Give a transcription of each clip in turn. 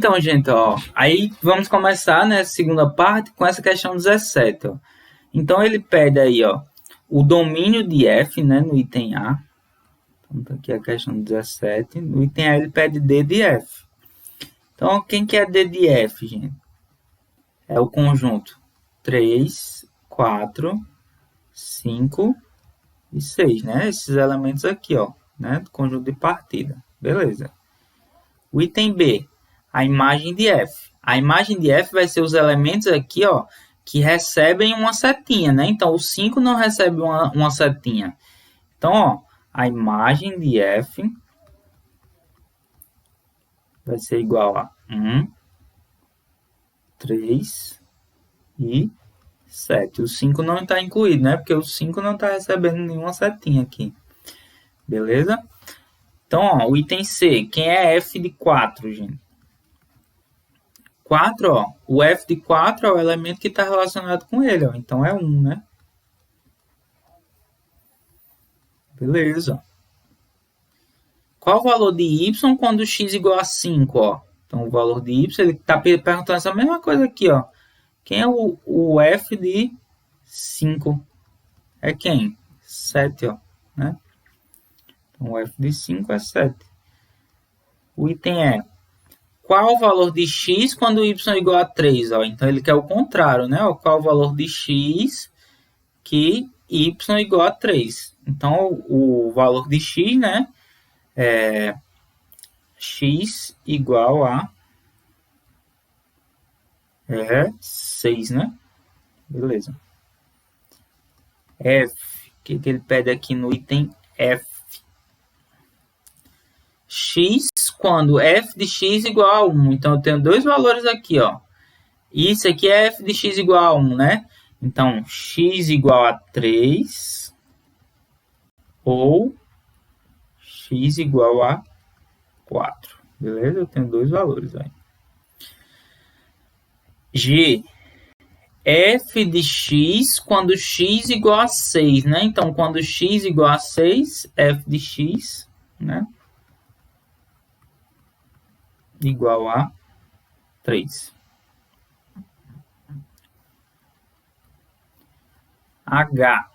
Então, gente, ó, aí vamos começar, né, segunda parte com essa questão 17, ó. Então, ele pede aí, ó, o domínio de f, né, no item A. Então, tá aqui a questão 17. No item A, ele pede d de f. Então, quem que é d de f, gente? É o conjunto 3, 4, 5 e 6, né? Esses elementos aqui, ó, né, do conjunto de partida. Beleza. O item B, a imagem de f. A imagem de f vai ser os elementos aqui, ó, que recebem uma setinha, né? Então, o 5 não recebe uma setinha. Então, ó, a imagem de f vai ser igual a 1, 3 e 7. O 5 não está incluído, né? Porque o 5 não está recebendo nenhuma setinha aqui. Beleza? Então, ó, o item C, quem é f de 4, gente? 4, ó, o f de 4 é o elemento que está relacionado com ele, ó. Então, é 1, né? Beleza. Qual o valor de y quando x igual a 5, ó? Então, o valor de y, ele está perguntando essa mesma coisa aqui, ó. Quem é o f de 5? É quem? 7, ó, né? Então, o f de 5 é 7. O item é, qual o valor de x quando y é igual a 3? Ó? Então, ele quer o contrário, né? Ó, qual o valor de x que y é igual a 3? Então, o valor de x, né? É x igual a 6, né? Beleza. F, o que ele pede aqui no item F? X quando f de x igual a 1. Então, eu tenho dois valores aqui, ó. Isso aqui é f de x igual a 1, né? Então, x igual a 3 ou x igual a 4. Beleza? Eu tenho dois valores aí. G, f de x quando x igual a 6, né? Então, quando x igual a 6, f de x, né? Igual a 3. H,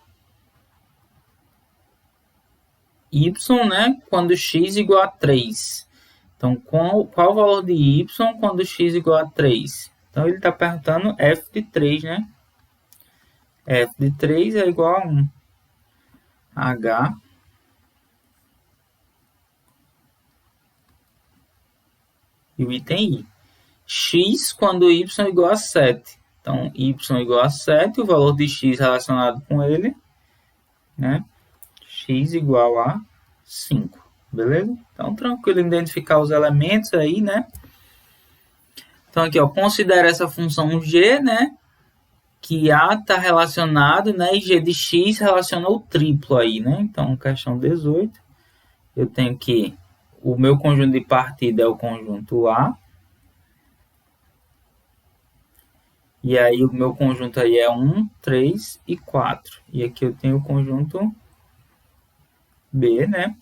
y, né? Quando x igual a 3. Então, qual o valor de y quando x igual a 3? Então, ele está perguntando f de 3, né? F de 3 é igual a 1. H e o item I. X quando y é igual a 7. Então, y igual a 7, o valor de x relacionado com ele, né? X igual a 5. Beleza? Então, tranquilo identificar os elementos aí, né? Então, aqui, ó, considera essa função g, né? Que A está relacionado, né? E g de x relaciona o triplo aí, né? Então, questão 18. Eu tenho que o meu conjunto de partida é o conjunto A. E aí, o meu conjunto aí é 1, 3 e 4. E aqui eu tenho o conjunto B, né?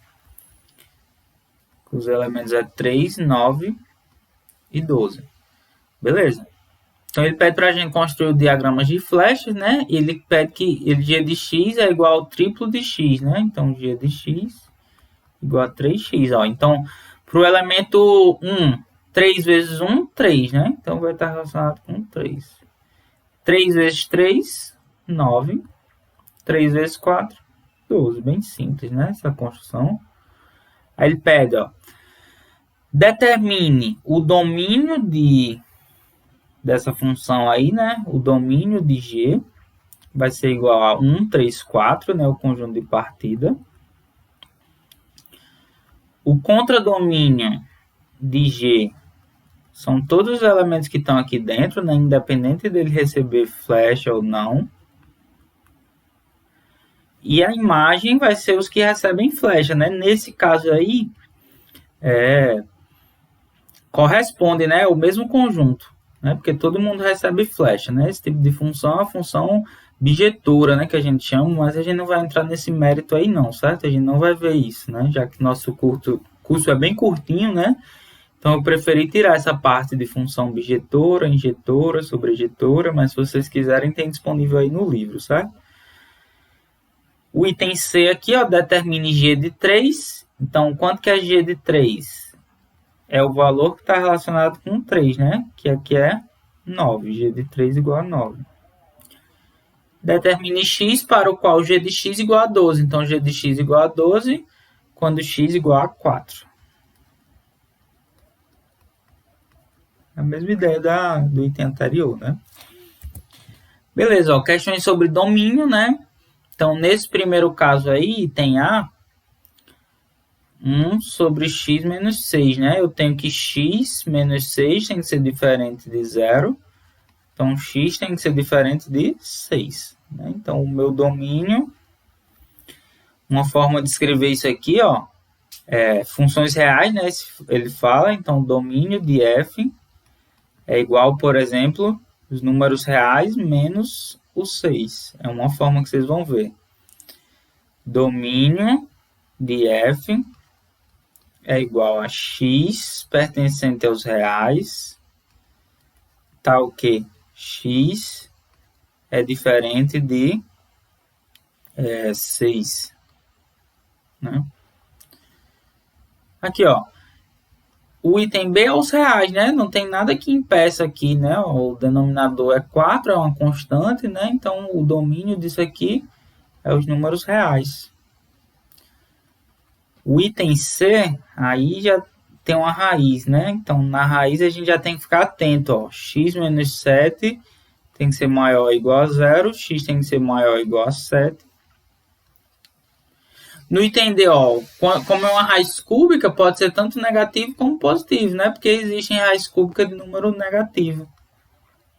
Os elementos é 3, 9 e 12. Beleza? Então, ele pede para a gente construir diagramas de flechas, né? E ele pede que g de x é igual ao triplo de x, né? Então, g de x igual a 3x, ó. Então, para o elemento 1, 3 vezes 1, 3, né? Então, vai estar relacionado com 3. 3 vezes 3, 9. 3 vezes 4, 12. Bem simples, né? Essa construção. Aí ele pede, ó. Determine o domínio dessa função aí, né? O domínio de G vai ser igual a 1, 3, 4, né? O conjunto de partida. O contradomínio de G são todos os elementos que estão aqui dentro, né? Independente dele receber flecha ou não. E a imagem vai ser os que recebem flecha, né? Nesse caso aí, corresponde, né? O mesmo conjunto, né? Porque todo mundo recebe flecha, né? Esse tipo de função é uma função bijetora, né? Que a gente chama, mas a gente não vai entrar nesse mérito aí não, certo? A gente não vai ver isso, né? Já que nosso curso é bem curtinho, né? Então, eu preferi tirar essa parte de função objetora, injetora, sobrejetora, mas se vocês quiserem, tem disponível aí no livro, certo? O item C aqui, ó, determine G de 3. Então, quanto que é G de 3? É o valor que está relacionado com 3, né? Que aqui é 9. G de 3 igual a 9. Determine X para o qual G de X igual a 12. Então, G de X igual a 12 quando X igual a 4. A mesma ideia do item anterior, né? Beleza, ó, questões sobre domínio, né? Então, nesse primeiro caso aí, item A, 1 sobre x menos 6, né? Eu tenho que x menos 6 tem que ser diferente de 0. Então, x tem que ser diferente de 6. Né? Então, o meu domínio, uma forma de escrever isso aqui, ó, funções reais, né? Ele fala, então, domínio de f é igual, por exemplo, os números reais menos o 6. É uma forma que vocês vão ver. Domínio de f é igual a x pertencente aos reais, tal que x é diferente de 6. Né? Aqui, ó. O item B é os reais, né? Não tem nada que impeça aqui, né? O denominador é 4, é uma constante, né? Então, o domínio disso aqui é os números reais. O item C, aí já tem uma raiz, né? Então, na raiz a gente já tem que ficar atento, ó. X menos 7 tem que ser maior ou igual a 0, x tem que ser maior ou igual a 7. No item D, ó, como é uma raiz cúbica, pode ser tanto negativo como positivo, né? Porque existem raiz cúbica de número negativo.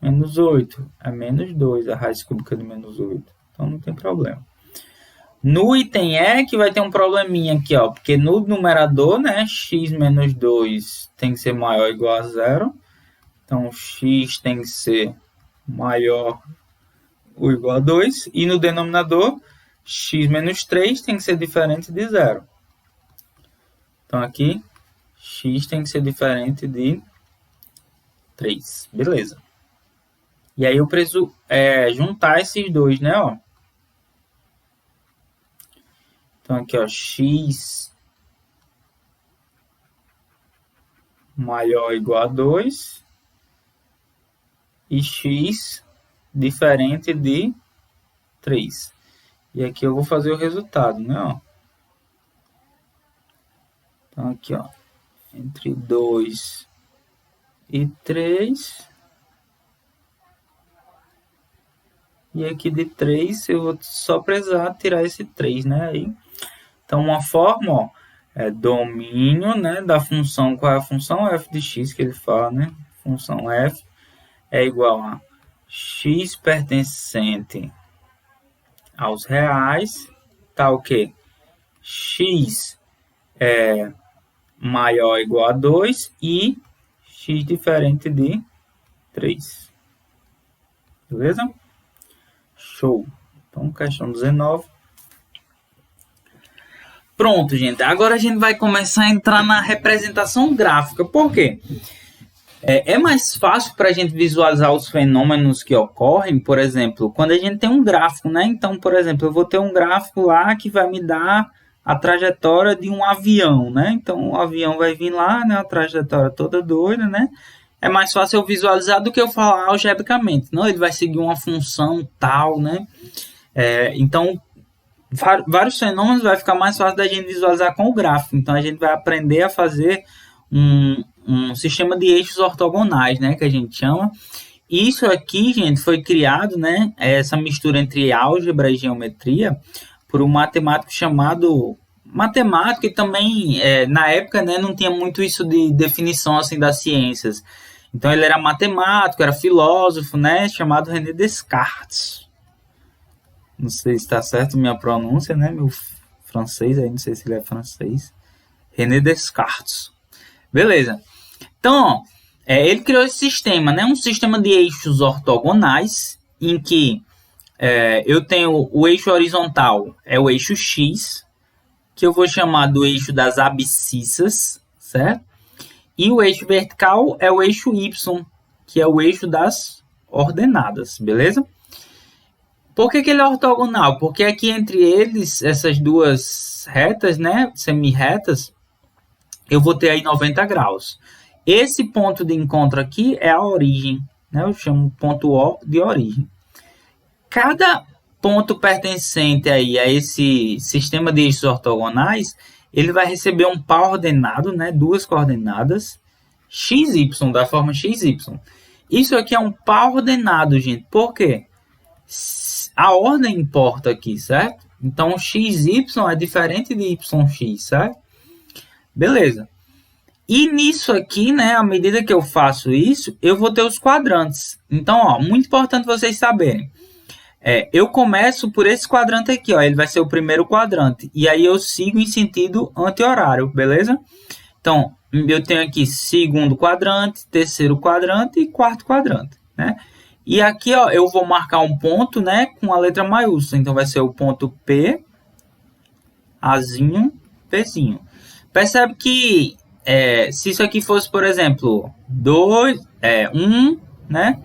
Menos 8 é menos 2, a raiz cúbica de menos 8. Então, não tem problema. No item E, que vai ter um probleminha aqui, ó, porque no numerador, né, x menos 2 tem que ser maior ou igual a 0. Então, x tem que ser maior ou igual a 2. E no denominador, x menos 3 tem que ser diferente de 0. Então, aqui, x tem que ser diferente de 3. Beleza. E aí, eu preciso juntar esses dois, né, ó. Então, aqui, ó, x maior ou igual a 2 e x diferente de 3. E aqui eu vou fazer o resultado, né? Ó. Então, aqui, ó, entre 2 e 3. E aqui de 3, eu vou só precisar tirar esse 3, né? Aí, então, uma forma, ó, é domínio, né, da função. Qual é a função? F de x que ele fala, né? Função f é igual a x pertencente aos reais, tal que x é maior ou igual a 2 e x diferente de 3. Beleza? Show. Então, questão 19. Pronto, gente. Agora a gente vai começar a entrar na representação gráfica. Por quê? É mais fácil para a gente visualizar os fenômenos que ocorrem, por exemplo, quando a gente tem um gráfico, né? Então, por exemplo, eu vou ter um gráfico lá que vai me dar a trajetória de um avião, né? Então, o avião vai vir lá, né? A trajetória toda doida, né? É mais fácil eu visualizar do que eu falar algebricamente. Não, ele vai seguir uma função tal, né? Então, vários fenômenos vai ficar mais fácil da gente visualizar com o gráfico. Então, a gente vai aprender a fazer um sistema de eixos ortogonais, né, que a gente chama. Isso aqui, gente, foi criado, né, essa mistura entre álgebra e geometria, por um matemático chamado... Matemático, e também, na época, né, não tinha muito isso de definição assim, das ciências. Então, ele era matemático, era filósofo, né, chamado René Descartes. Não sei se está certo minha pronúncia, né, meu francês, aí não sei se ele é francês. René Descartes. Beleza. Então, ó, ele criou esse sistema, né? Um sistema de eixos ortogonais, em que eu tenho o eixo horizontal, é o eixo X, que eu vou chamar do eixo das abscissas, certo? E o eixo vertical é o eixo Y, que é o eixo das ordenadas, beleza? Por que ele é ortogonal? Porque aqui entre eles, essas duas retas, né, semi-retas, eu vou ter aí 90 graus. Esse ponto de encontro aqui é a origem, né? Eu chamo ponto O de origem. Cada ponto pertencente aí a esse sistema de eixos ortogonais, ele vai receber um par ordenado, né? Duas coordenadas, XY, da forma XY. Isso aqui é um par ordenado, gente. Por quê? A ordem importa aqui, certo? Então, XY é diferente de YX, certo? Beleza. E nisso aqui, né, à medida que eu faço isso, eu vou ter os quadrantes. Então, ó, muito importante vocês saberem. Eu começo por esse quadrante aqui, ó, ele vai ser o primeiro quadrante. E aí eu sigo em sentido anti-horário, beleza? Então, eu tenho aqui segundo quadrante, terceiro quadrante e quarto quadrante, né? E aqui, ó, eu vou marcar um ponto, né, com a letra maiúscula. Então, vai ser o ponto P, Azinho, Pzinho. Percebe que se isso aqui fosse, por exemplo, 1, né,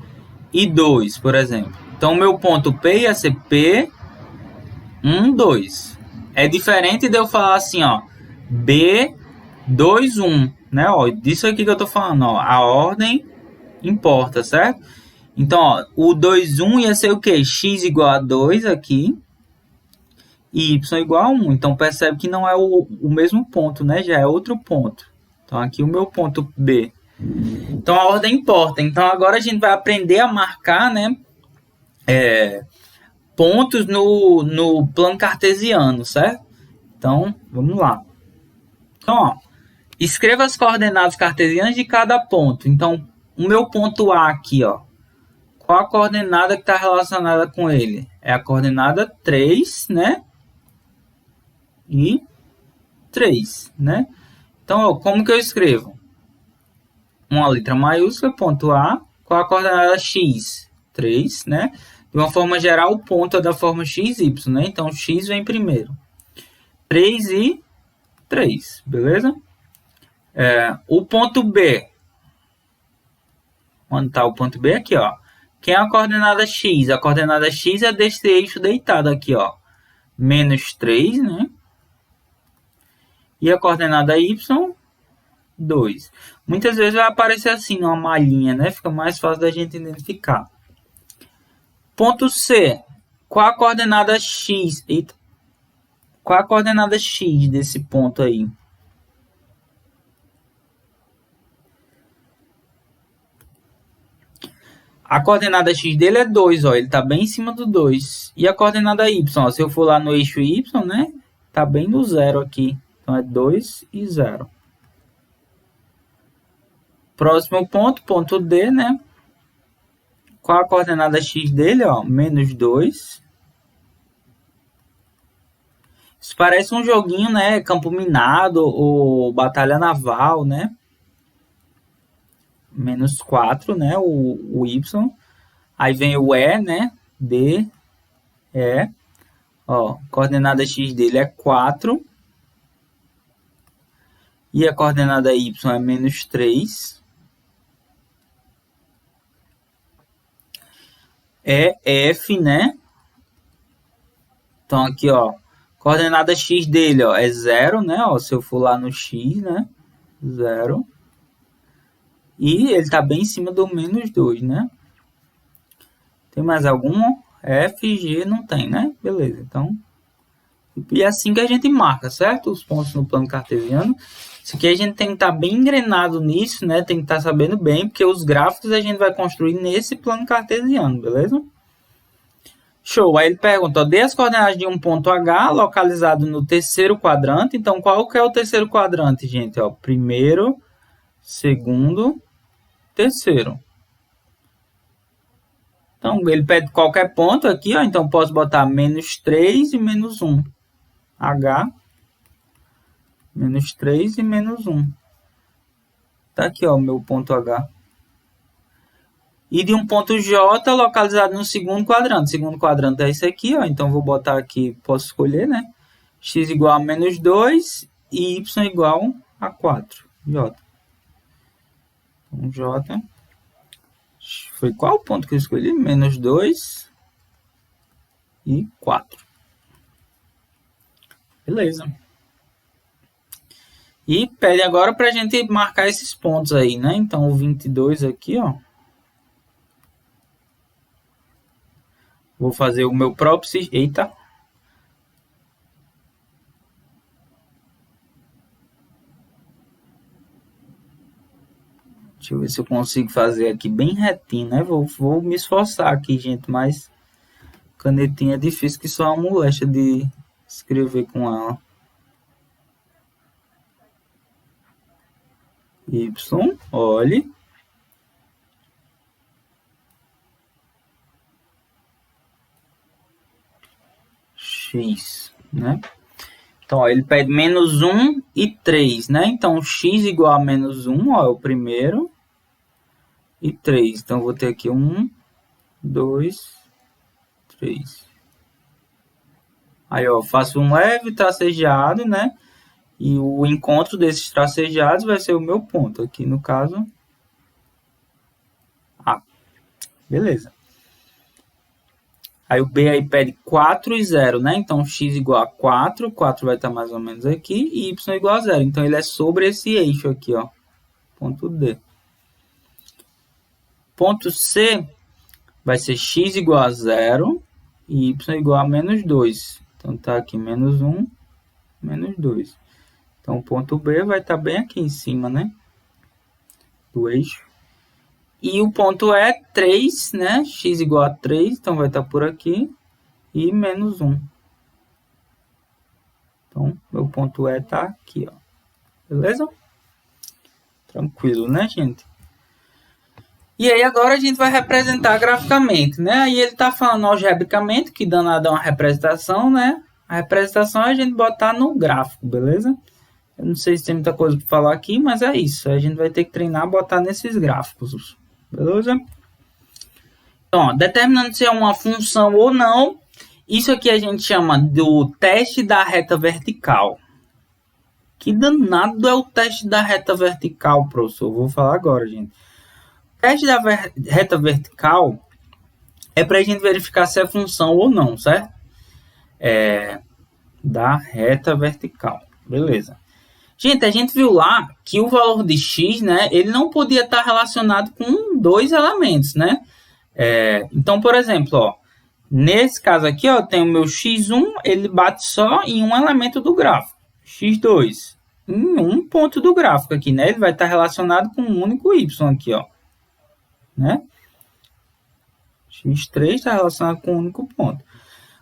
e 2, por exemplo. Então, o meu ponto P ia ser P, 1, 2. É diferente de eu falar assim, ó, B, 2, 1, né? Ó, disso aqui que eu tô falando, ó, a ordem importa, certo? Então, ó, o 2, 1 ia ser o quê? X igual a 2 aqui e Y igual a 1. Então, percebe que não é o mesmo ponto, né? Já é outro ponto. Então, aqui o meu ponto B. Então, a ordem importa. Então, agora a gente vai aprender a marcar, né, pontos no plano cartesiano, certo? Então, vamos lá. Então, ó, escreva as coordenadas cartesianas de cada ponto. Então, o meu ponto A aqui, ó. Qual a coordenada que está relacionada com ele? É a coordenada 3, né? E 3, né? Então, ó, como que eu escrevo? Uma letra maiúscula, ponto A. Qual a coordenada X? 3, né? De uma forma geral, o ponto é da forma XY, né? Então, X vem primeiro. 3 e 3, beleza? O ponto B. Onde está o ponto B? Aqui, ó. Quem é a coordenada X? A coordenada X é desse eixo deitado aqui, ó. Menos 3, né? E a coordenada Y, 2. Muitas vezes vai aparecer assim, numa malhinha, né? Fica mais fácil da gente identificar. Ponto C. Qual a coordenada X? Eita. Qual a coordenada X desse ponto aí? A coordenada X dele é 2, ó. Ele tá bem em cima do 2. E a coordenada Y, ó, se eu for lá no eixo Y, né? Tá bem no 0 aqui. Então, é 2 e 0. Próximo ponto, ponto D, né? Qual a coordenada X dele, ó? Menos 2. Isso parece um joguinho, né? Campo minado ou batalha naval, né? Menos 4, né? O Y. Aí vem o E, né? D, E. Ó, coordenada X dele é 4. E a coordenada Y é menos 3. É F, né? Então, aqui, ó. Coordenada X dele, ó, é 0, né? Ó, se eu for lá no X, né? 0. E ele tá bem em cima do menos 2, né? Tem mais algum? F, G, não tem, né? Beleza, então... E é assim que a gente marca, certo? Os pontos no plano cartesiano. Isso aqui a gente tem que estar bem engrenado nisso, né? Tem que estar sabendo bem, porque os gráficos a gente vai construir nesse plano cartesiano, beleza? Show! Aí ele pergunta, ó, dê as coordenadas de um ponto H localizado no terceiro quadrante. Então, qual que é o terceiro quadrante, gente? Ó, primeiro, segundo, terceiro. Então, ele pede qualquer ponto aqui, ó. Então, posso botar menos 3 e menos 1. H, menos 3 e menos 1. Tá aqui, ó, o meu ponto H. E de um ponto J localizado no segundo quadrante. O segundo quadrante é esse aqui, ó. Então, vou botar aqui, posso escolher, né? X igual a menos 2 e Y igual a 4. J. Então, J. Foi qual o ponto que eu escolhi? Menos 2 e 4. Beleza. E pede agora para a gente marcar esses pontos aí, né? Então, o 22 aqui, ó. Vou fazer o meu próprio... Eita! Deixa eu ver se eu consigo fazer aqui bem retinho, né? Vou me esforçar aqui, gente, mas canetinha é difícil que só uma moléstia de escrever com ela. Y, olhe. X, né? Então, ó, ele pede menos 1 e 3, né? Então, x igual a menos 1, ó, é o primeiro. E 3. Então, eu vou ter aqui 1, 2, 3. Aí, ó, faço um leve tracejeado, né? E o encontro desses tracejados vai ser o meu ponto. Aqui, no caso, A. Beleza. Aí o B aí pede 4 e 0, né? Então, x igual a 4. 4 vai estar mais ou menos aqui. E y igual a 0. Então, ele é sobre esse eixo aqui, ó. Ponto D. Ponto C vai ser x igual a 0 e y igual a menos 2. Então, tá aqui menos 1, menos 2. Então, o ponto B vai estar bem aqui em cima, né? Do eixo. E o ponto E, 3, né? X igual a 3, então vai estar por aqui. E menos 1. Então, meu ponto E está aqui, ó. Beleza? Tranquilo, né, gente? E aí, agora a gente vai representar graficamente, né? Aí ele está falando algebricamente, que danado é uma representação, né? A representação é a gente botar no gráfico, beleza? Eu não sei se tem muita coisa para falar aqui, mas é isso. A gente vai ter que treinar, botar nesses gráficos, beleza? Então, ó, determinando se é uma função ou não, isso aqui a gente chama do teste da reta vertical. Que danado é o teste da reta vertical, professor? Vou falar agora, gente. O teste da reta vertical é para a gente verificar se é função ou não, certo? Da reta vertical. Beleza. Gente, a gente viu lá que o valor de x, né, ele não podia estar relacionado com dois elementos, né? Então, por exemplo, ó, nesse caso aqui, ó, tem o meu x1, ele bate só em um elemento do gráfico. x2, em um ponto do gráfico aqui, né? Ele vai estar relacionado com um único y aqui, ó. Né? x3 está relacionado com um único ponto.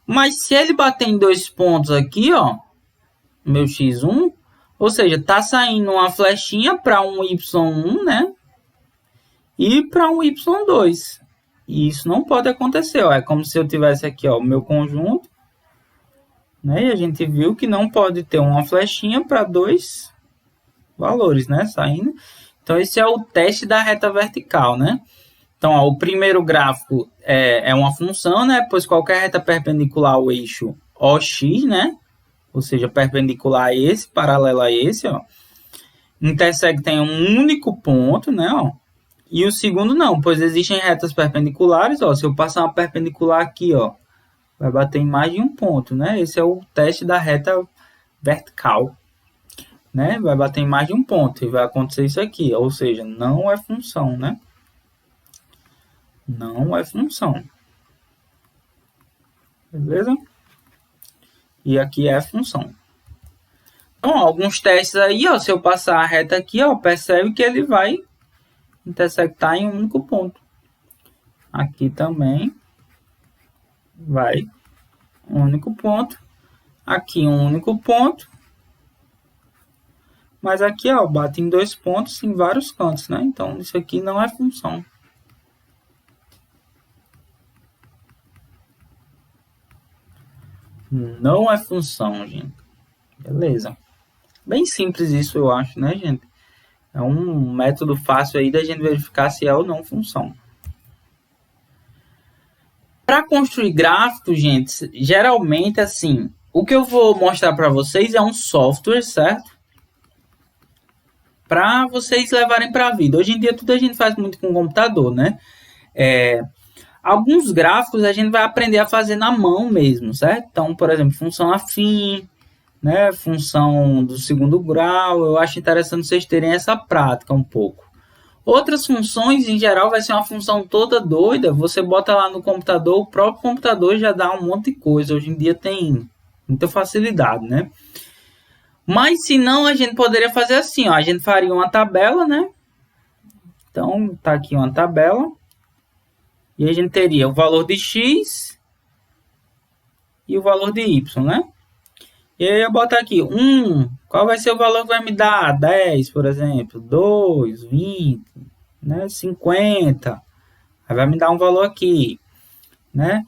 Mas se ele bater em dois pontos aqui, ó, meu x1, ou seja, está saindo uma flechinha para um y1, né? E para um y2. E isso não pode acontecer, ó. É como se eu tivesse aqui, ó, o meu conjunto, né? E a gente viu que não pode ter uma flechinha para dois valores, né? Saindo. Então, esse é o teste da reta vertical, né? Então, ó, o primeiro gráfico é uma função, né? Pois qualquer reta perpendicular ao eixo OX, né? Ou seja, perpendicular a esse, paralelo a esse, ó. Intersegue tem um único ponto, né? Ó. E o segundo não, pois existem retas perpendiculares, ó. Se eu passar uma perpendicular aqui, ó, vai bater em mais de um ponto, né? Esse é o teste da reta vertical, né? Vai bater em mais de um ponto e vai acontecer isso aqui, ou seja, não é função, né? Não é função. Beleza? E aqui é função. Então, ó, alguns testes aí, ó, se eu passar a reta aqui, ó, percebe que ele vai intersectar em um único ponto. Aqui também vai um único ponto. Aqui um único ponto. Mas aqui, ó, bate em dois pontos em vários cantos, né? Então, isso aqui não é função. Não é função, gente. Beleza. Bem simples isso, eu acho, né, gente? É um método fácil aí da gente verificar se é ou não função. Para construir gráficos, gente, geralmente, assim, o que eu vou mostrar para vocês é um software, certo? para vocês levarem para a vida. Hoje em dia tudo a gente faz muito com o computador, né? Alguns gráficos a gente vai aprender a fazer na mão mesmo, certo? Então, por exemplo, função afim, né? Função do segundo grau. Eu acho interessante vocês terem essa prática um pouco. Outras funções, em geral, vai ser uma função toda doida. Você bota lá no computador, o próprio computador já dá um monte de coisa. Hoje em dia tem muita facilidade, né? Mas se não, a gente poderia fazer assim, ó. A gente faria uma tabela, né? Então, tá aqui uma tabela. E a gente teria o valor de x e o valor de y, né? E aí eu ia botar aqui, qual vai ser o valor que vai me dar? 10, por exemplo, 2, 20, né? 50. Aí vai me dar um valor aqui, né?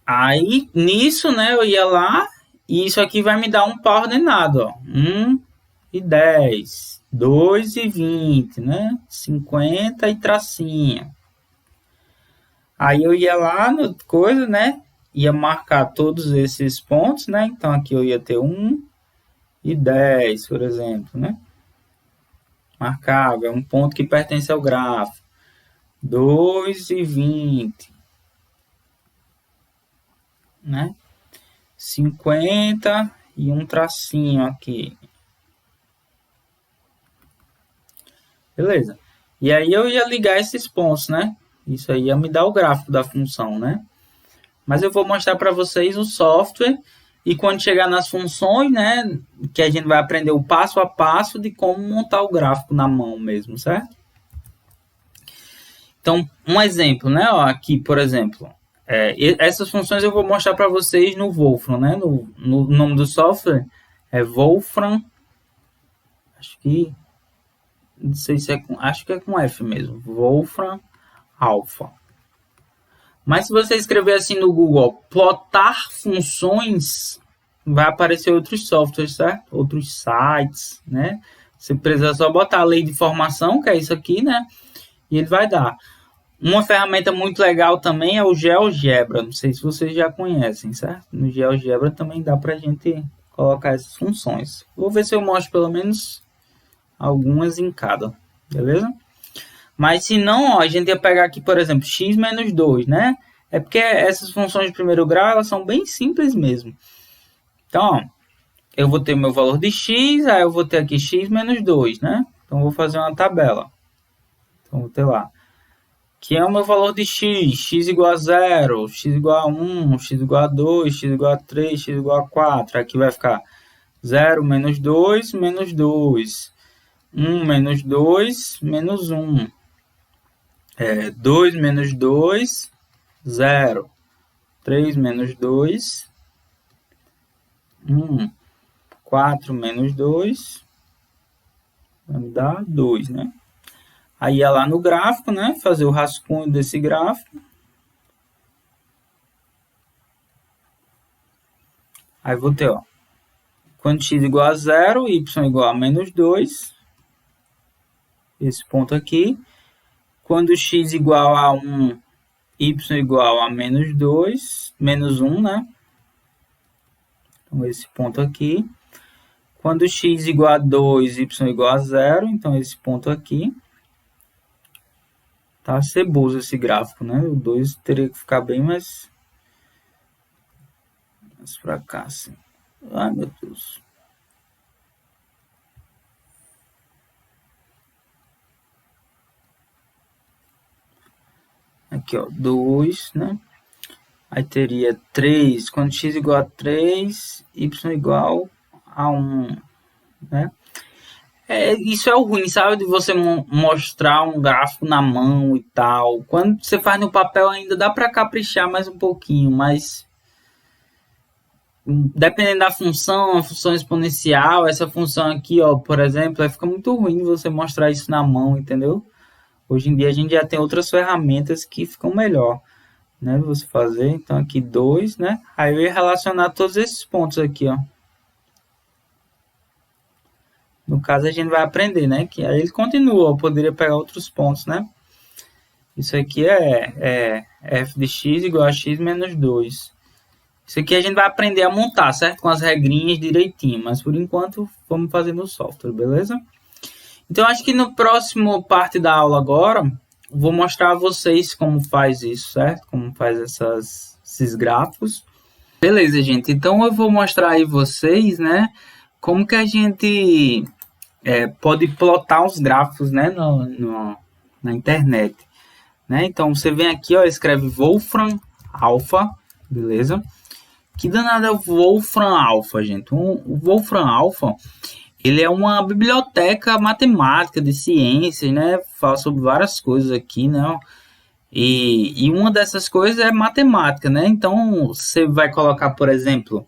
Aí, nisso, né, eu ia lá e isso aqui vai me dar um par ordenado, ó. 1 e 10, 2 e 20, né? 50 e tracinho. Aí eu ia lá no coisa, né? Ia marcar todos esses pontos, né? Então aqui eu ia ter 1 e 10, por exemplo, né? Marcava, é um ponto que pertence ao gráfico. 2 e 20, né? 50 e um tracinho aqui. Beleza. E aí eu ia ligar esses pontos, né? Isso aí ia me dar o gráfico da função, né? Mas eu vou mostrar para vocês o software e quando chegar nas funções, né? Que a gente vai aprender o passo a passo de como montar o gráfico na mão mesmo, certo? Então, um exemplo, né? Ó, aqui, por exemplo, essas funções eu vou mostrar para vocês no Wolfram, né? No nome do software é Wolfram. Acho que não sei se é com, acho que é com F mesmo. Wolfram Alpha. Mas se você escrever assim no Google, plotar funções, vai aparecer outros softwares, certo? Outros sites, né? Você precisa só botar a lei de formação, que é isso aqui, né? E ele vai dar. Uma ferramenta muito legal também é o GeoGebra. Não sei se vocês já conhecem, certo? No GeoGebra também dá pra gente colocar essas funções. Vou ver se eu mostro pelo menos algumas em cada, beleza? Mas se não, ó, a gente ia pegar aqui, por exemplo, x menos 2, né? É porque essas funções de primeiro grau, elas são bem simples mesmo. Então, ó, eu vou ter meu valor de x, aí eu vou ter aqui x menos 2, né? Então, eu vou fazer uma tabela. Então, vou ter lá. Que é o meu valor de x igual a 0, x igual a 1, x igual a 2, x igual a 3, x igual a 4. Aqui vai ficar 0 menos 2, menos 2. 1 menos 2, menos 1. 2 menos 2, 0. 3 menos 2, 1. 4 menos 2, vai me dar 2, né? Aí ia lá no gráfico, né? Fazer o rascunho desse gráfico. Aí vou ter, ó. Quando x igual a 0, y igual a menos 2. Esse ponto aqui. Quando x igual a 1, y igual a menos 2, menos 1, né? Então, esse ponto aqui. Quando x igual a 2, y igual a 0, então esse ponto aqui. Tá ceboso esse gráfico, né? O 2 teria que ficar bem mais pra cá, assim. Ai, meu Deus. Aqui, ó, 2, né? Aí teria 3, quando x igual a 3, y igual a 1, né? Isso é o ruim, sabe? De você mostrar um gráfico na mão e tal. Quando você faz no papel ainda dá para caprichar mais um pouquinho, mas dependendo da função, a função exponencial, essa função aqui, ó, por exemplo, fica muito ruim você mostrar isso na mão, entendeu? Hoje em dia a gente já tem outras ferramentas que ficam melhor, né? Você fazer, então aqui 2, né? Aí eu ia relacionar todos esses pontos aqui, ó. No caso, a gente vai aprender, né? Que aí ele continua, eu poderia pegar outros pontos, né? Isso aqui é f de x igual a x menos 2. Isso aqui a gente vai aprender a montar, certo? Com as regrinhas direitinho, mas por enquanto vamos fazer no software, beleza? Então, acho que no próximo parte da aula agora, vou mostrar a vocês como faz isso, certo? Como faz esses gráficos. Beleza, gente. Então, eu vou mostrar aí vocês, né? Como que a gente pode plotar os gráficos, né? Na internet. Né? Então, você vem aqui, ó, escreve Wolfram Alpha, beleza? Que danado é o Wolfram Alpha, gente? O Wolfram Alpha, ele é uma biblioteca matemática de ciências, né? Fala sobre várias coisas aqui, né? E uma dessas coisas é matemática, né? Então, você vai colocar, por exemplo,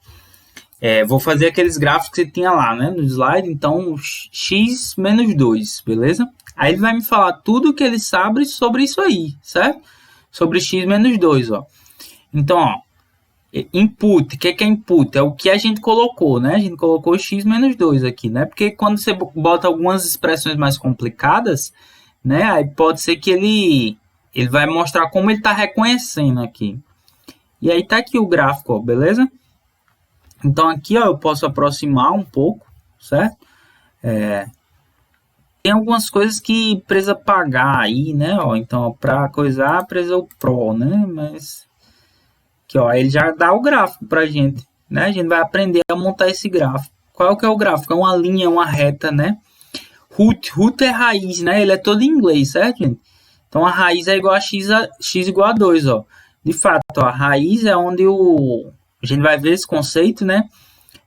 vou fazer aqueles gráficos que tinha lá, né? No slide, então, x menos 2, beleza? Aí ele vai me falar tudo que ele sabe sobre isso aí, certo? Sobre x menos 2, ó. Então, ó, input, o que é input? É o que a gente colocou, né? A gente colocou x menos 2 aqui, né? Porque quando você bota algumas expressões mais complicadas, né? Aí pode ser que ele vai mostrar como ele está reconhecendo aqui. E aí tá aqui o gráfico, ó, beleza? Então aqui, ó, eu posso aproximar um pouco, certo? Tem algumas coisas que precisa pagar aí, né? Ó, então, para coisar, precisa o Pro, né? Mas aqui, ó, ele já dá o gráfico pra gente, né? A gente vai aprender a montar esse gráfico. Qual que é o gráfico? É uma linha, uma reta, né? Root é raiz, né? Ele é todo em inglês, certo, gente? Então, a raiz é igual a x igual a 2, ó. De fato, ó, a raiz é onde a gente vai ver esse conceito, né?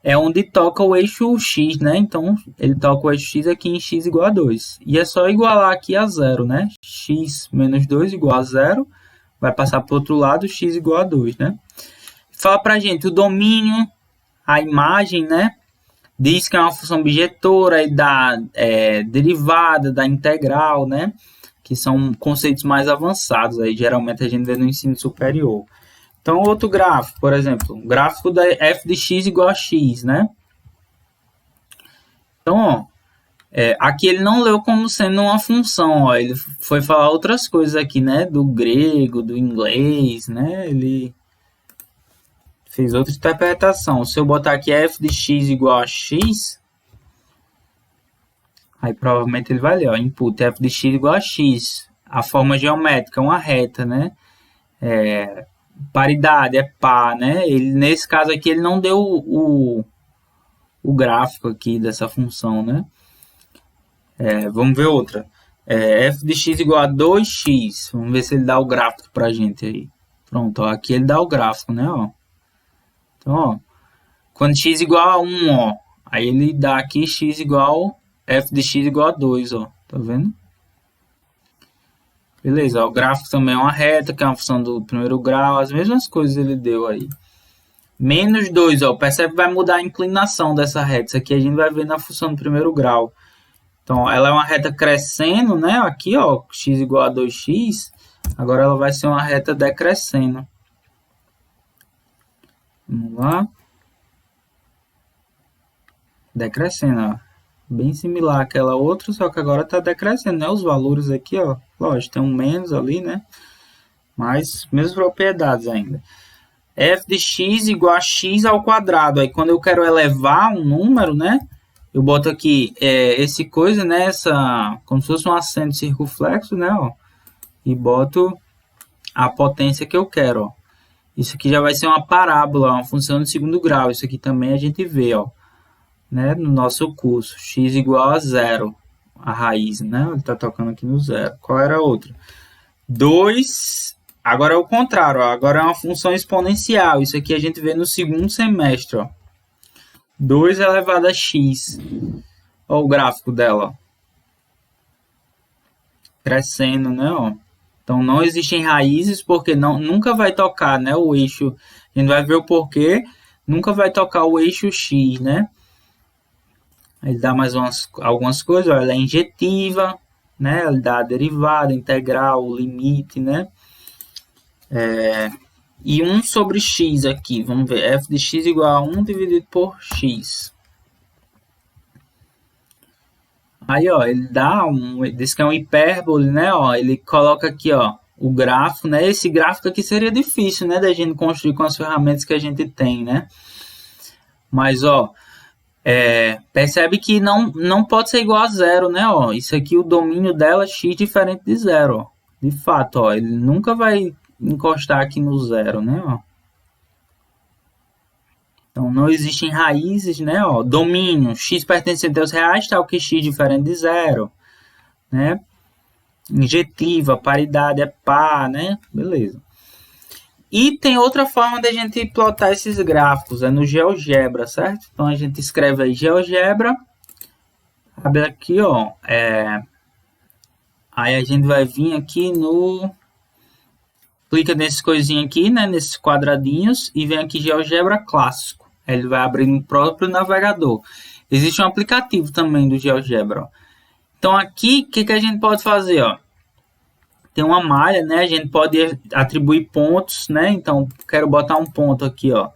É onde toca o eixo x, né? Então, ele toca o eixo x aqui em x igual a 2. E é só igualar aqui a 0, né? X menos 2 igual a 0. Vai passar para o outro lado, x igual a 2, né? Fala pra gente o domínio, a imagem, né? Diz que é uma função objetora e da derivada, da integral, né? Que são conceitos mais avançados, aí geralmente a gente vê no ensino superior. Então, outro gráfico, por exemplo, o gráfico da f de x igual a x, né? Então, ó, aqui ele não leu como sendo uma função, ó, ele foi falar outras coisas aqui, né? Do grego, do inglês, né? Ele fez outra interpretação. Se eu botar aqui f de x igual a x, aí provavelmente ele vai ler, ó, input f de x igual a x. A forma geométrica é uma reta, né? Paridade é par, né? Ele, nesse caso aqui ele não deu o gráfico aqui dessa função, né? Vamos ver outra. F de x igual a 2x. Vamos ver se ele dá o gráfico pra gente aí. Pronto, ó, aqui ele dá o gráfico, né? Ó. Então, ó, quando x igual a 1, ó, aí ele dá aqui x igual, f de x igual a 2, ó. Tá vendo? Beleza, ó, o gráfico também é uma reta, que é uma função do primeiro grau, as mesmas coisas ele deu aí. Menos 2, ó, percebe que vai mudar a inclinação dessa reta. Isso aqui a gente vai ver na função do primeiro grau. Então, ela é uma reta crescendo, né? Aqui, ó, x igual a 2x. Agora ela vai ser uma reta decrescendo. Vamos lá. Decrescendo, ó. Bem similar àquela outra, só que agora está decrescendo, né? Os valores aqui, ó. Lógico, tem um menos ali, né? Mas, mesmas propriedades ainda. F de x igual a x ao quadrado. Aí, quando eu quero elevar um número, né? Eu boto aqui esse coisa, né? Como se fosse um acento circunflexo, né? Ó, e boto a potência que eu quero, ó. Isso aqui já vai ser uma parábola, uma função de segundo grau. Isso aqui também a gente vê, ó, né? No nosso curso. X igual a 0. A raiz, né? Ele está tocando aqui no 0. Qual era a outra? 2. Agora é o contrário, ó. Agora é uma função exponencial. Isso aqui a gente vê no segundo semestre, ó. 2 elevado a x. Olha o gráfico dela. Crescendo, né? Ó. Então, não existem raízes porque nunca vai tocar, né, o eixo. A gente vai ver o porquê. Nunca vai tocar o eixo x, né? Ele dá mais algumas coisas. Ó. Ela é injetiva, né? Ele dá a derivada, integral, o limite, né? E 1 sobre x aqui, vamos ver, f de x igual a 1 dividido por x. Aí, ó, ele diz que é um hipérbole, né, ó, ele coloca aqui, ó, o gráfico, né, esse gráfico aqui seria difícil, né, da gente construir com as ferramentas que a gente tem, né. Mas, ó, Percebe que não pode ser igual a zero, né? Ó, isso aqui, o domínio dela é x diferente de zero. Ó. De fato, ó, ele nunca vai encostar aqui no zero, né? Ó. Então, não existem raízes, né? Ó, domínio, x pertencente aos reais, tal que x diferente de zero, né? Injetiva, paridade é par, né? Beleza. E tem outra forma de a gente plotar esses gráficos, é no GeoGebra, certo? Então, a gente escreve aí GeoGebra, abre aqui, ó, aí a gente vai vir aqui clica nesse coisinho aqui, né, nesses quadradinhos, e vem aqui GeoGebra clássico. Ele vai abrir no próprio navegador. Existe um aplicativo também do GeoGebra. Ó. Então aqui, o que a gente pode fazer? Ó? Tem uma malha, né? A gente pode atribuir pontos, né? Então, quero botar um ponto aqui, ó.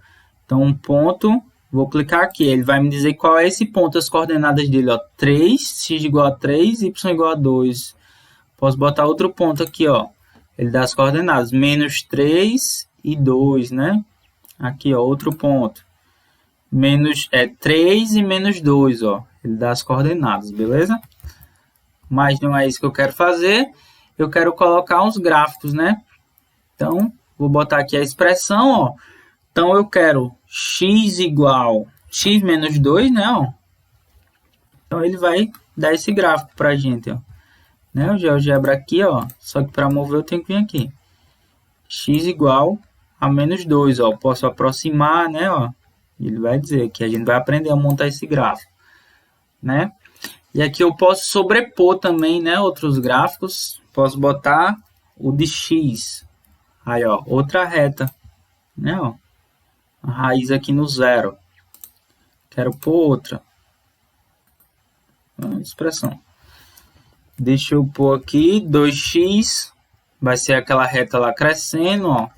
Então, um ponto, vou clicar aqui. Ele vai me dizer qual é esse ponto, as coordenadas dele, ó. 3, x igual a 3, y igual a 2. Posso botar outro ponto aqui, ó. Ele dá as coordenadas, menos 3 e 2, né? Aqui, ó, outro ponto. 3 e menos 2, ó. Ele dá as coordenadas, beleza? Mas não é isso que eu quero fazer. Eu quero colocar uns gráficos, né? Então, vou botar aqui a expressão, ó. Então, eu quero x igual x menos 2, né? Ó. Então, ele vai dar esse gráfico pra gente, ó. Né? O GeoGebra aqui, ó. Só que para mover eu tenho que vir aqui. X igual a menos 2, ó. Posso aproximar, né? Ó. Ele vai dizer que a gente vai aprender a montar esse gráfico, né? E aqui eu posso sobrepor também, né? Outros gráficos. Posso botar o de x. Aí, ó. Outra reta, né? Ó. A raiz aqui no zero. Quero pôr outra. Expressão. Deixa eu pôr aqui 2x. Vai ser aquela reta lá crescendo, ó.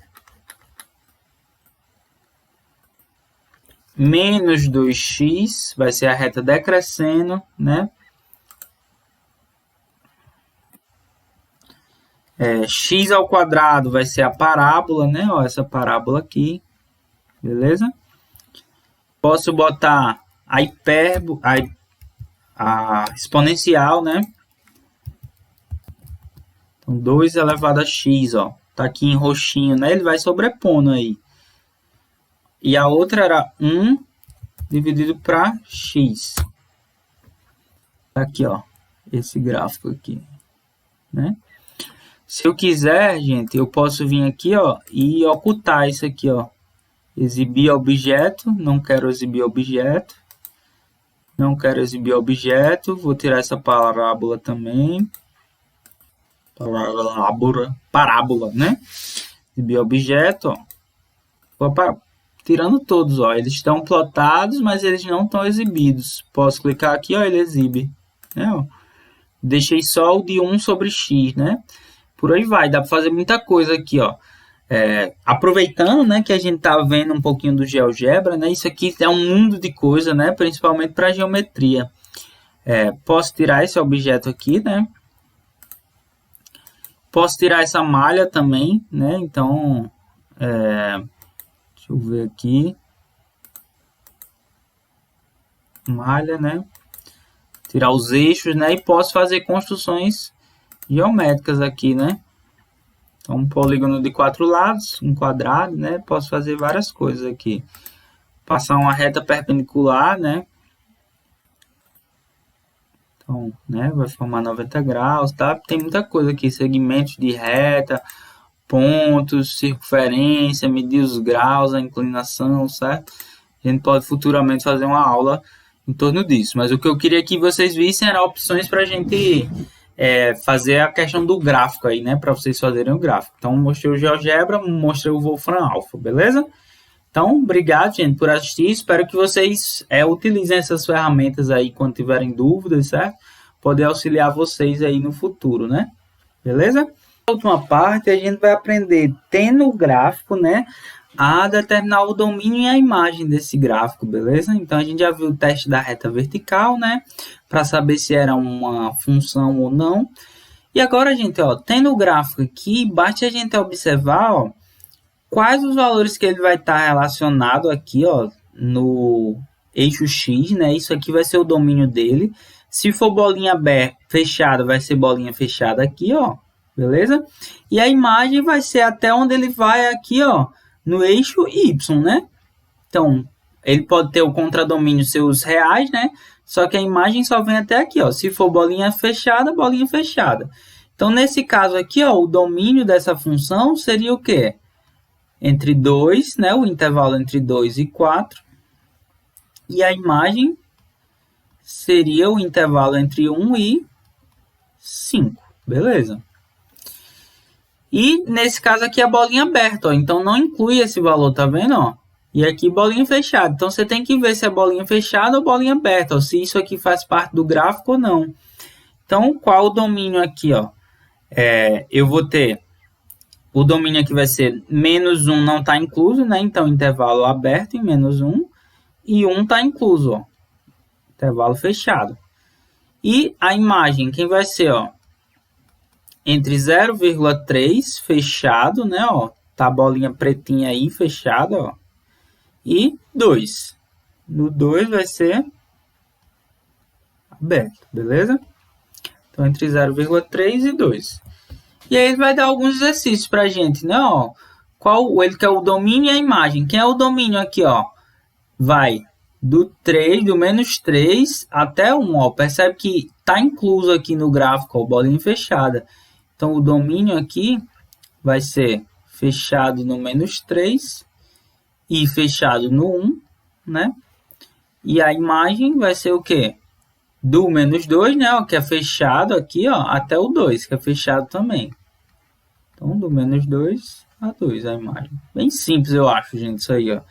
Menos 2x. Vai ser a reta decrescendo, né? X ao quadrado vai ser a parábola, né? Ó, essa parábola aqui. Beleza? Posso botar a exponencial, né? Então, 2 elevado a x, ó. Tá aqui em roxinho, né? Ele vai sobrepondo aí. E a outra era 1 dividido para x. Tá aqui, ó. Esse gráfico aqui, né? Se eu quiser, gente, eu posso vir aqui, ó, e ocultar isso aqui, ó. Exibir objeto, não quero exibir objeto. Não quero exibir objeto, vou tirar essa parábola também. Parábola, né? Exibir objeto, ó. Vou tirando todos, ó. Eles estão plotados, mas eles não estão exibidos. Posso clicar aqui, ó, ele exibe. Né, ó. Deixei só o de 1 sobre x, né? Por aí vai, dá para fazer muita coisa aqui, ó. Aproveitando, né, que a gente tá vendo um pouquinho do GeoGebra, né? Isso aqui é um mundo de coisa, né? Principalmente para geometria. Posso tirar esse objeto aqui, né? Posso tirar essa malha também, né? Então, deixa eu ver aqui. Malha, né? Tirar os eixos, né? E posso fazer construções geométricas aqui, né? Então, um polígono de 4 lados, um quadrado, né? Posso fazer várias coisas aqui. Passar uma reta perpendicular, né? Então, né? Vai formar 90 graus, tá? Tem muita coisa aqui. Segmentos de reta, pontos, circunferência, medir os graus, a inclinação, certo? A gente pode futuramente fazer uma aula em torno disso. Mas o que eu queria que vocês vissem eram opções para a gente fazer a questão do gráfico aí, né? Para vocês fazerem o gráfico. Então, mostrei o GeoGebra, mostrei o Wolfram Alpha, beleza? Então, obrigado, gente, por assistir. Espero que vocês utilizem essas ferramentas aí quando tiverem dúvidas, certo? Poder auxiliar vocês aí no futuro, né? Beleza? Na última parte, a gente vai aprender, tendo o gráfico, né? A determinar o domínio e a imagem desse gráfico, beleza? Então, a gente já viu o teste da reta vertical, né? Para saber se era uma função ou não. E agora, gente, ó, tendo o gráfico aqui, basta a gente observar, ó, quais os valores que ele vai estar relacionado aqui, ó, eixo X, né? Isso aqui vai ser o domínio dele. Se for bolinha fechada, vai ser bolinha fechada aqui, ó. Beleza? E a imagem vai ser até onde ele vai aqui, ó, no eixo Y, né? Então, ele pode ter o contradomínio seus reais, né? Só que a imagem só vem até aqui, ó. Se for bolinha fechada, bolinha fechada. Então, nesse caso aqui, ó, o domínio dessa função seria o quê? Entre 2, né? O intervalo entre 2 e 4. E a imagem seria o intervalo entre 1 e 5. Beleza? E nesse caso aqui a bolinha aberta, ó. Então não inclui esse valor, tá vendo, ó? E aqui bolinha fechada. Então você tem que ver se é bolinha fechada ou bolinha aberta, ó, se isso aqui faz parte do gráfico ou não. Então qual o domínio aqui, ó? Eu vou ter o domínio aqui vai ser menos 1 não está incluso, né? Então intervalo aberto em menos 1 e 1 está incluso, ó. Intervalo fechado. E a imagem, quem vai ser, ó? Entre 0,3 fechado, né, ó, tá a bolinha pretinha aí fechada, ó, e 2. No 2 vai ser aberto, beleza? Então, entre 0,3 e 2. E aí ele vai dar alguns exercícios pra gente, né, ó. Ele quer o domínio e a imagem. Quem é o domínio aqui, ó? Vai do menos 3 até 1, ó. Percebe que tá incluso aqui no gráfico, ó, bolinha fechada. Então, o domínio aqui vai ser fechado no menos 3 e fechado no 1, né? E a imagem vai ser o quê? Do menos 2, né? Ó, que é fechado aqui, ó, até o 2, que é fechado também. Então, do menos 2 a 2 a imagem. Bem simples, eu acho, gente, isso aí, ó.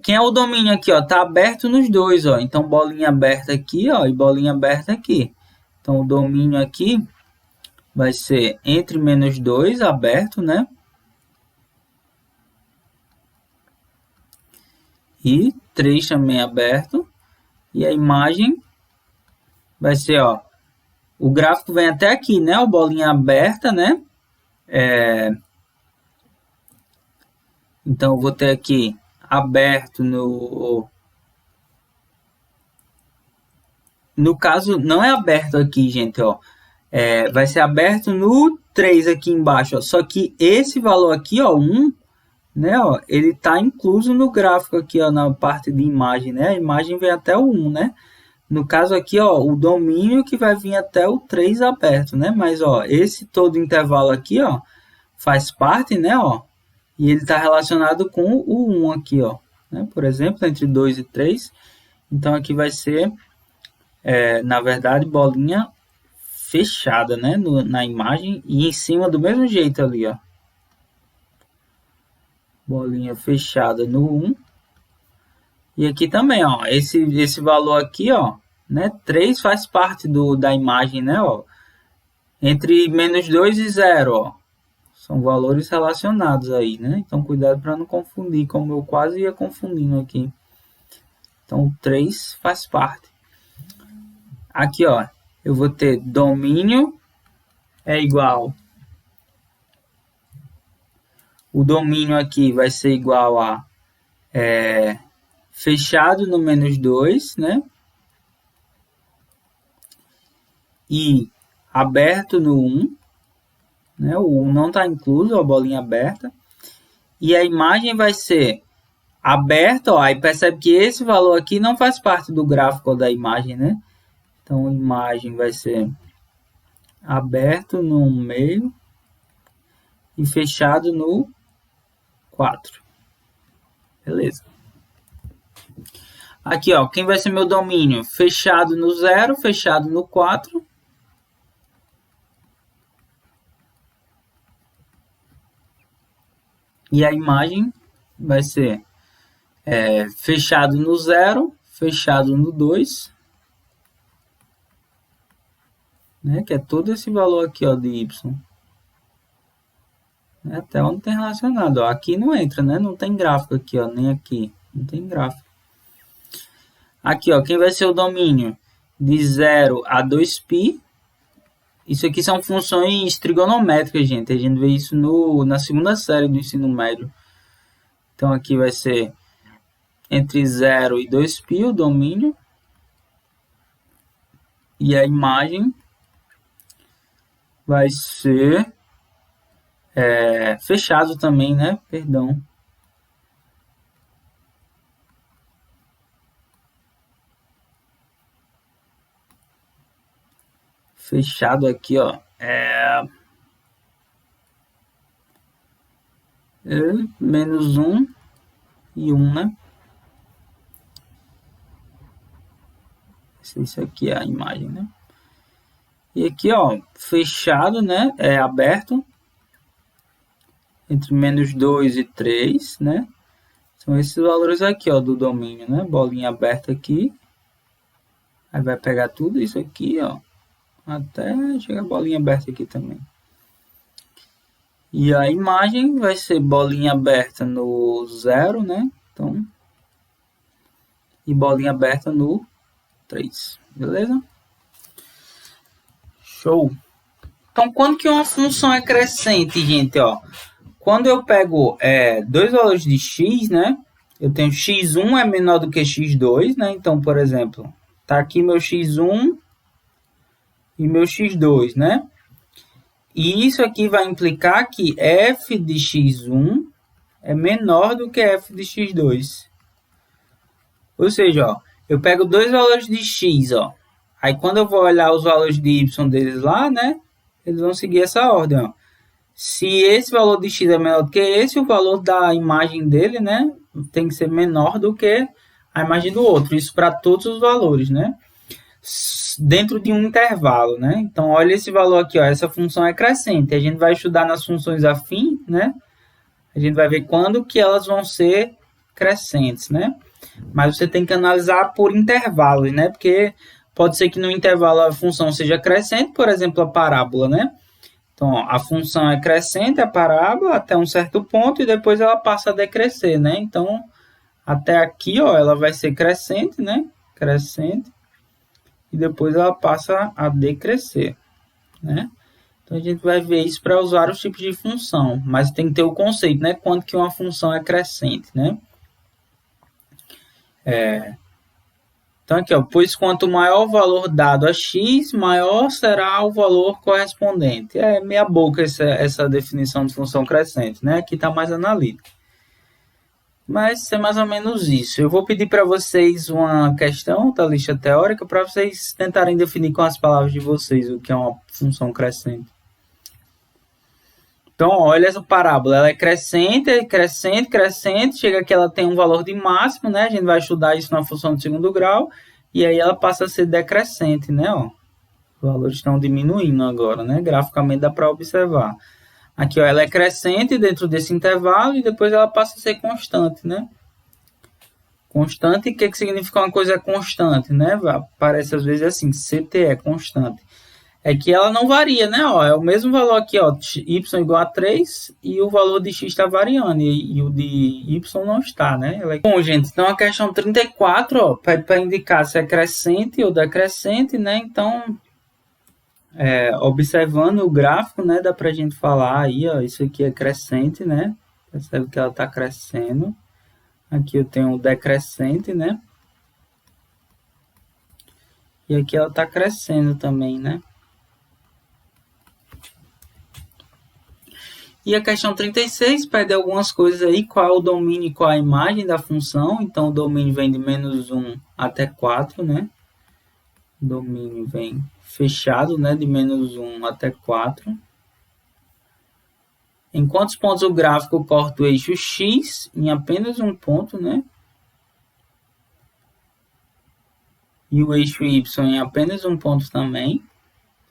Quem é o domínio aqui, ó? Tá aberto nos dois, ó. Então, bolinha aberta aqui, ó, e bolinha aberta aqui. Então, o domínio aqui vai ser entre menos 2 aberto, né? E 3 também aberto. E a imagem vai ser, ó, o gráfico vem até aqui, né? O bolinha aberta, né? Então, eu vou ter aqui aberto no caso, não é aberto aqui, gente, ó. Vai ser aberto no 3 aqui embaixo, ó. Só que esse valor aqui, ó, 1, né, ó, ele tá incluso no gráfico aqui, ó, na parte de imagem, né? A imagem vem até o 1, né? No caso aqui, ó, o domínio que vai vir até o 3 aberto, né? Mas, ó, esse todo intervalo aqui, ó, faz parte, né, ó, e ele está relacionado com o 1 aqui, ó, né? Por exemplo, entre 2 e 3. Então, aqui vai ser, na verdade, bolinha fechada, né, na imagem e em cima do mesmo jeito ali, ó. Bolinha fechada no 1. E aqui também, ó, esse valor aqui, ó, né, 3 faz parte da imagem, né, ó. Entre menos 2 e 0, ó. São valores relacionados aí, né? Então, cuidado para não confundir, como eu quase ia confundindo aqui. Então, 3 faz parte. Aqui, ó, eu vou ter domínio é igual. O domínio aqui vai ser igual a fechado no menos 2, né? E aberto no 1. Né? O 1 não está incluso, a bolinha aberta. E a imagem vai ser aberta, ó, aí percebe que esse valor aqui não faz parte do gráfico da imagem, né? Então, a imagem vai ser aberto no meio e fechado no 4. Beleza. Aqui, ó, quem vai ser meu domínio? Fechado no 0, fechado no 4. E a imagem vai ser fechado no 0, fechado no 2. Né, que é todo esse valor aqui, ó, de y. Até onde tem relacionado. Ó. Aqui não entra, né? Não tem gráfico aqui, ó, nem aqui. Não tem gráfico. Aqui, ó, quem vai ser o domínio? De 0 a 2π. Isso aqui são funções trigonométricas, gente. A gente vê isso na segunda série do ensino médio. Então, aqui vai ser entre 0 e 2π, o domínio. E a imagem vai ser fechado também, né? Perdão. Fechado aqui, ó. Menos 1 e 1, né? Isso aqui é a imagem, né? E aqui, ó, fechado, né? É aberto entre menos 2 e 3, né? São esses valores aqui, ó, do domínio, né? Bolinha aberta aqui. Aí vai pegar tudo isso aqui, ó, até chegar a bolinha aberta aqui também. E a imagem vai ser bolinha aberta no 0, né? Então, e bolinha aberta no 3, beleza? Show! Então, quando que uma função é crescente, gente, ó? Quando eu pego dois valores de x, né? Eu tenho x1 é menor do que x2, né? Então, por exemplo, tá aqui meu x1 e meu x2, né? E isso aqui vai implicar que f de x1 é menor do que f de x2. Ou seja, ó, eu pego dois valores de x, ó. Aí quando eu vou olhar os valores de y deles lá, né? Eles vão seguir essa ordem, ó. Se esse valor de x é menor do que esse, o valor da imagem dele, né? Tem que ser menor do que a imagem do outro. Isso para todos os valores, né? Dentro de um intervalo, né? Então, olha esse valor aqui, ó. Essa função é crescente. A gente vai estudar nas funções afim, né? A gente vai ver quando que elas vão ser crescentes, né? Mas você tem que analisar por intervalos, né? Porque pode ser que no intervalo a função seja crescente, por exemplo, a parábola, né? Então, ó, a função é crescente, a parábola, até um certo ponto, e depois ela passa a decrescer, né? Então, até aqui, ó, ela vai ser crescente, né? Crescente. E depois ela passa a decrescer, né? Então, a gente vai ver isso para os vários tipos de função. Mas tem que ter o conceito, né? Quanto que uma função é crescente, né? Então, aqui, ó, pois quanto maior o valor dado a x, maior será o valor correspondente. É meia boca essa definição de função crescente, né? Aqui está mais analítico. Mas é mais ou menos isso. Eu vou pedir para vocês uma questão da lista teórica para vocês tentarem definir com as palavras de vocês o que é uma função crescente. Então, olha essa parábola, ela é crescente, crescente, crescente, chega que ela tem um valor de máximo, né? A gente vai estudar isso na função de segundo grau, e aí ela passa a ser decrescente, né? Ó, os valores estão diminuindo agora, né? Graficamente dá para observar. Aqui, ó, ela é crescente dentro desse intervalo e depois ela passa a ser constante, né? Constante, o que significa uma coisa constante, né? Aparece às vezes assim, CTE, constante. É que ela não varia, né? Ó, é o mesmo valor aqui, ó, y igual a 3 e o valor de x está variando e o de y não está, né? Bom, gente, então a questão 34, ó, pede para indicar se é crescente ou decrescente, né? Então, observando o gráfico, né, dá para a gente falar aí, ó, isso aqui é crescente, né? Percebe que ela está crescendo. Aqui eu tenho o decrescente, né? E aqui ela está crescendo também, né? E a questão 36 pede algumas coisas aí, qual é o domínio e qual é a imagem da função. Então, o domínio vem de menos 1 até 4, né? O domínio vem fechado, né? De menos 1 até 4. Em quantos pontos o gráfico corta o eixo X? Em apenas um ponto, né? E o eixo Y em apenas um ponto também.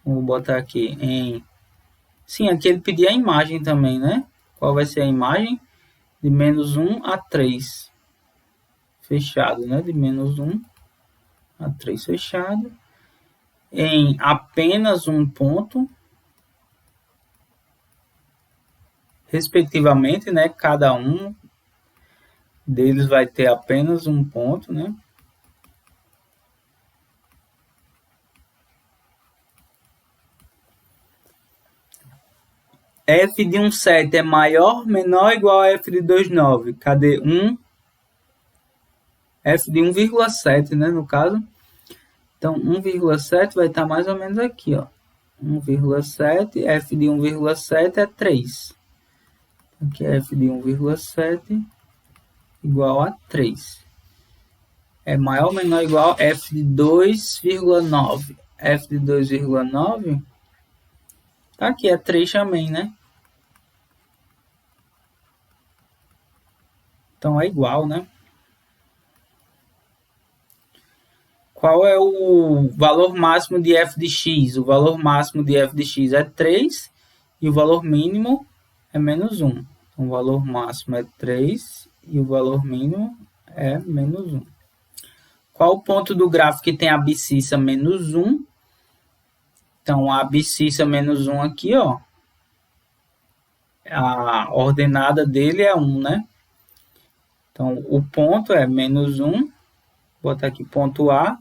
Vou botar aqui em... Sim, aqui ele pedia a imagem também, né? Qual vai ser a imagem? De menos 1 a 3. Fechado, né? De menos 1 a 3 fechado. Em apenas um ponto. Respectivamente, né? Cada um deles vai ter apenas um ponto, né? F de 1,7 é maior, menor ou igual a F de 2,9? Cadê 1, f de 1,7, né, no caso. Então, 1,7 vai estar mais ou menos aqui, ó. 1,7, f de 1,7 é 3. Aqui é f de 1,7 igual a 3. É maior ou menor ou igual a f de 2,9. f de 2,9 tá aqui, é 3 também, né? Então é igual, né? Qual é o valor máximo de f de x? O valor máximo de f de x é 3 e o valor mínimo é menos 1. Então, o valor máximo é 3 e o valor mínimo é menos 1. Qual o ponto do gráfico que tem a abscissa menos 1? Então, a abscissa menos 1 aqui, ó. A ordenada dele é 1, né? Então, o ponto é menos 1. Vou botar aqui ponto A,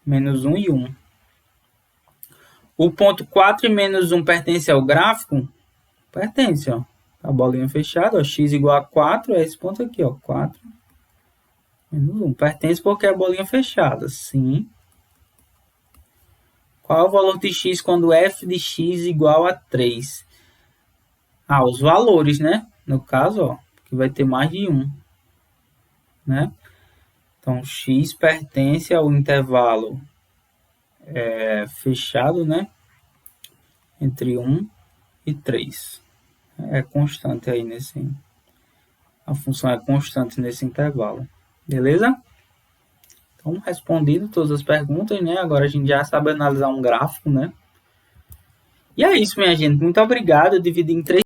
menos 1 e 1. O ponto 4 e menos 1 pertence ao gráfico? Pertence, ó. A bolinha fechada, ó, x igual a 4, é esse ponto aqui, ó, 4 menos 1. Pertence porque é a bolinha fechada, sim. Qual é o valor de x quando f de x igual a 3? Ah, os valores, né? No caso, ó, que vai ter mais de 1, né? Então, x pertence ao intervalo fechado, né? Entre 1 e 3. É constante aí nesse... A função é constante nesse intervalo. Beleza? Então, respondido todas as perguntas, né? Agora a gente já sabe analisar um gráfico, né? E é isso, minha gente. Muito obrigado. Eu dividi em 3